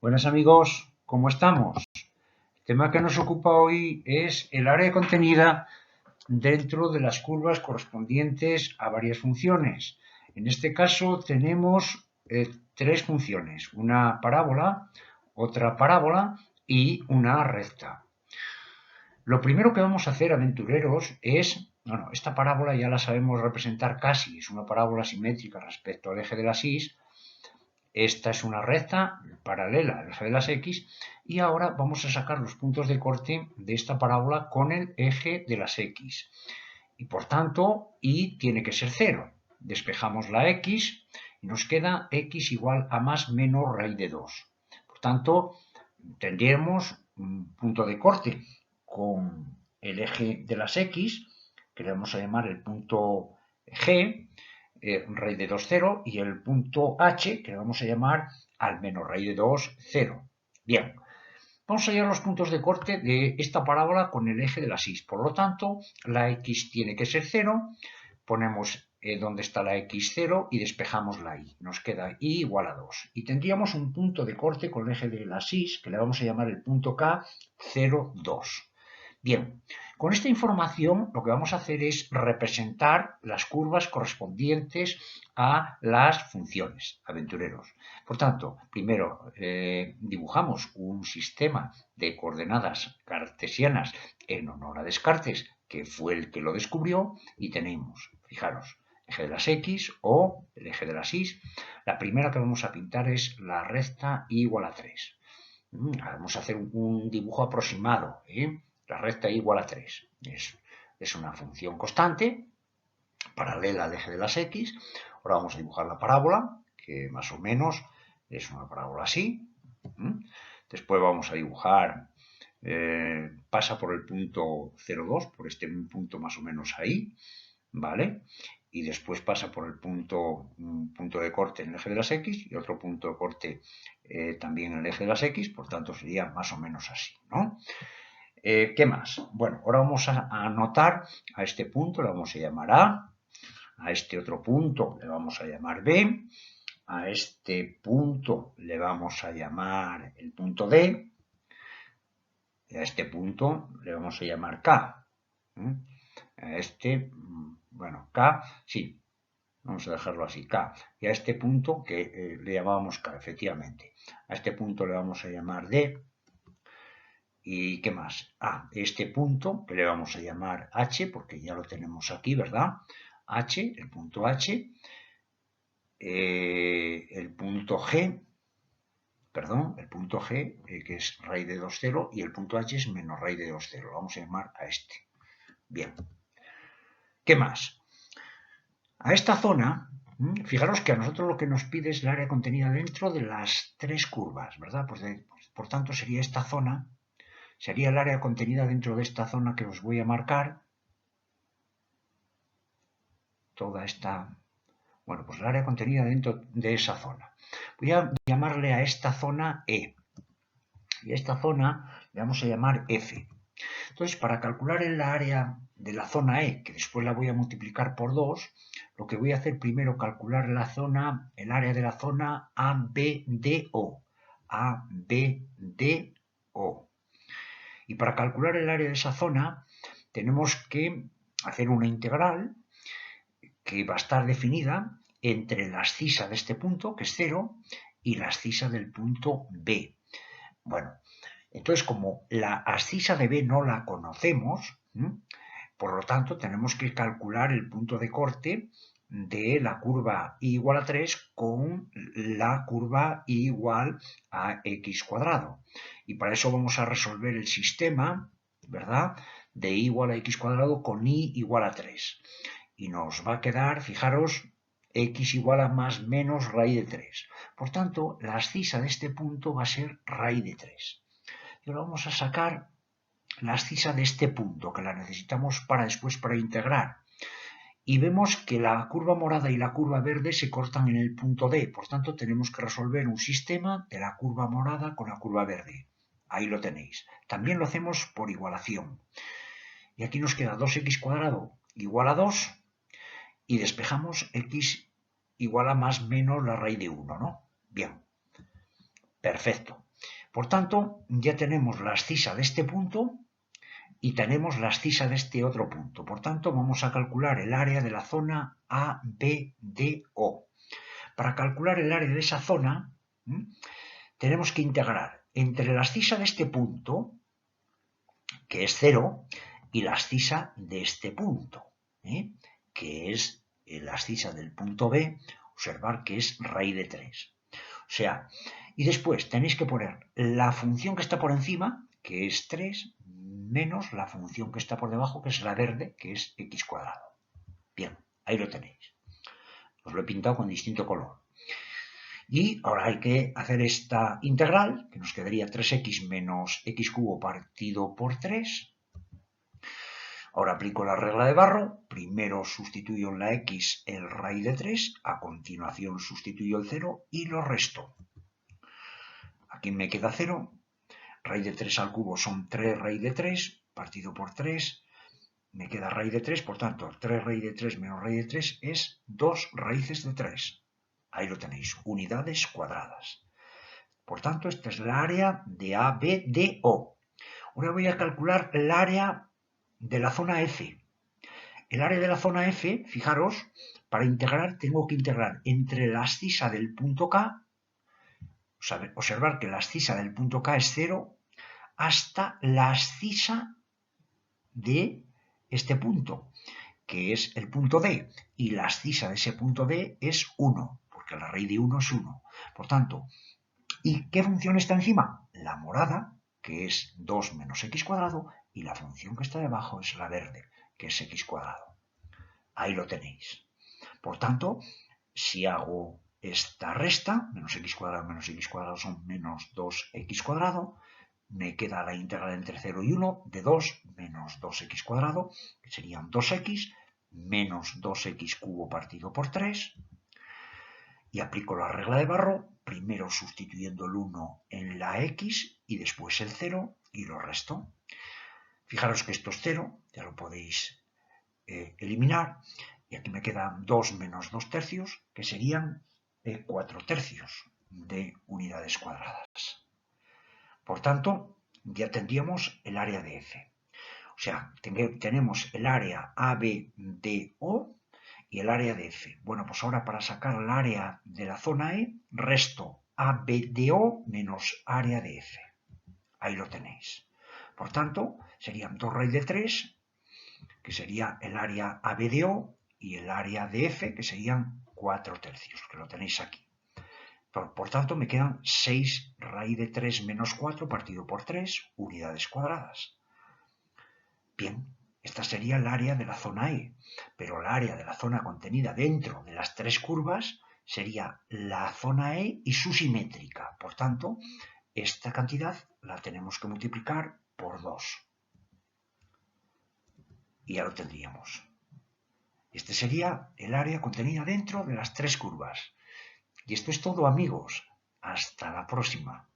Buenas amigos, ¿cómo estamos? El tema que nos ocupa hoy es el área contenida dentro de las curvas correspondientes a varias funciones. En este caso tenemos tres funciones, una parábola, otra parábola y una recta. Lo primero que vamos a hacer, aventureros, es, bueno, esta parábola ya la sabemos representar casi, es una parábola simétrica respecto al eje de las y. Esta es una recta paralela al eje de las x y ahora vamos a sacar los puntos de corte de esta parábola con el eje de las x. Y por tanto, y tiene que ser 0. Despejamos la x y nos queda x igual a más menos raíz de 2. Por tanto, tendríamos un punto de corte con el eje de las x, que le vamos a llamar el punto G, raíz de 2, 0, y el punto H, que le vamos a llamar al menos raíz de 2, 0. Bien, vamos a hallar los puntos de corte de esta parábola con el eje de las y. Por lo tanto, la x tiene que ser 0, ponemos donde está la x 0 y despejamos la y. Nos queda y igual a 2. Y tendríamos un punto de corte con el eje de las y, que le vamos a llamar el punto K, 0, 2. Bien, con esta información lo que vamos a hacer es representar las curvas correspondientes a las funciones, aventureros. Por tanto, primero dibujamos un sistema de coordenadas cartesianas en honor a Descartes, que fue el que lo descubrió, y tenemos, fijaros, eje de las x o el eje de las y. La primera que vamos a pintar es la recta y igual a 3. Vamos a hacer un dibujo aproximado, La recta y igual a 3. Es una función constante, paralela al eje de las x. Ahora vamos a dibujar la parábola, que más o menos es una parábola así. Después vamos a dibujar, pasa por el punto 0,2, por este punto más o menos ahí, ¿vale? Y después pasa por el punto de corte en el eje de las x y otro punto de corte también en el eje de las x, por tanto sería más o menos así, ¿no? ¿Qué más? Bueno, ahora vamos a anotar a este punto, le vamos a llamar a este otro punto le vamos a llamar B, a este punto le vamos a llamar el punto D, y a este punto le vamos a llamar K. A este, bueno, K, sí, vamos a dejarlo así, K. Y a este punto que le llamábamos K, efectivamente. A este punto le vamos a llamar D. ¿Y qué más? Este punto que le vamos a llamar H, porque ya lo tenemos aquí, ¿verdad? H, el punto H. El punto G, perdón, el punto G, que es raíz de 2, 0, y el punto H es menos raíz de 2, 0. Lo vamos a llamar a este. Bien. ¿Qué más? A esta zona, fijaros que a nosotros lo que nos pide es el área contenida dentro de las tres curvas, ¿verdad? Pues por tanto sería esta zona, sería el área contenida dentro de esta zona que os voy a marcar. Toda esta, bueno, pues el área contenida dentro de esa zona. Voy a llamarle a esta zona E. Y a esta zona le vamos a llamar F. Entonces, para calcular el área de la zona E, que después la voy a multiplicar por 2, lo que voy a hacer primero calcular el área de la zona ABDO. ABDO. Y para calcular el área de esa zona, tenemos que hacer una integral que va a estar definida entre la abscisa de este punto, que es 0, y la abscisa del punto B. Bueno, entonces como la abscisa de B no la conocemos, por lo tanto tenemos que calcular el punto de corte de la curva y igual a 3 con la curva y igual a x cuadrado. Y para eso vamos a resolver el sistema, ¿verdad?, de y igual a x cuadrado con y igual a 3. Y nos va a quedar, fijaros, x igual a más menos raíz de 3. Por tanto, la abscisa de este punto va a ser raíz de 3. Y ahora vamos a sacar la abscisa de este punto, que la necesitamos para después para integrar. y vemos que la curva morada y la curva verde se cortan en el punto D. Por tanto, tenemos que resolver un sistema de la curva morada con la curva verde. Ahí lo tenéis. También lo hacemos por igualación. Y aquí nos queda 2x cuadrado igual a 2 y despejamos x igual a más menos la raíz de 1, ¿no? Bien, perfecto. Por tanto, ya tenemos la abscisa de este punto y tenemos la abscisa de este otro punto. Por tanto, vamos a calcular el área de la zona ABDO. Para calcular el área de esa zona, tenemos que integrar entre la abscisa de este punto, que es 0, y la abscisa de este punto, que es la abscisa del punto B, observar que es raíz de 3. O sea, y después tenéis que poner la función que está por encima, que es 3, menos la función que está por debajo, que es la verde, que es x cuadrado. Bien, ahí lo tenéis. Os lo he pintado con distinto color. Y ahora hay que hacer esta integral, que nos quedaría 3x menos x cubo partido por 3. Ahora aplico la regla de Barro. Primero sustituyo en la x el raíz de 3. A continuación sustituyo el 0 y lo resto. Aquí me queda 0. Raíz de 3 al cubo son 3 raíz de 3. Partido por 3. Me queda raíz de 3. Por tanto, 3 raíz de 3 menos raíz de 3 es 2 raíces de 3. Ahí lo tenéis. Unidades cuadradas. Por tanto, esta es la área de ABDO. Ahora voy a calcular el área de la zona F. El área de la zona F, fijaros, para integrar tengo que integrar entre la abscisa del punto K, observar que la abscisa del punto K es 0, hasta la abscisa de este punto, que es el punto D, y la abscisa de ese punto D es 1, porque la raíz de 1 es 1. Por tanto, ¿y qué función está encima? La morada, que es 2 menos x cuadrado, y la función que está debajo es la verde, que es x cuadrado. Ahí lo tenéis. Por tanto, si hago esta resta, menos x cuadrado son menos 2x cuadrado, me queda la integral entre 0 y 1 de 2 menos 2x cuadrado, que serían 2x, menos 2x cubo partido por 3, y aplico la regla de Barro, primero sustituyendo el 1 en la x y después el 0 y lo resto. Fijaros que esto es 0, ya lo podéis eliminar, y aquí me quedan 2 menos 2 tercios, que serían 4 tercios de unidades cuadradas. Por tanto, ya tendríamos el área de F. O sea, tenemos el área ABDO y el área de F. Bueno, pues ahora para sacar el área de la zona E, resto ABDO menos área de F. Ahí lo tenéis. Por tanto, serían 2 raíz de 3, que sería el área ABDO, y el área de F, que serían 4 tercios, que lo tenéis aquí. Por tanto, me quedan 6 raíz de 3 menos 4 partido por 3 unidades cuadradas. Bien, esta sería el área de la zona E, pero el área de la zona contenida dentro de las 3 curvas sería la zona E y su simétrica. Por tanto, esta cantidad la tenemos que multiplicar por 2. Y ya lo tendríamos. Este sería el área contenida dentro de las 3 curvas. Y esto es todo, amigos. Hasta la próxima.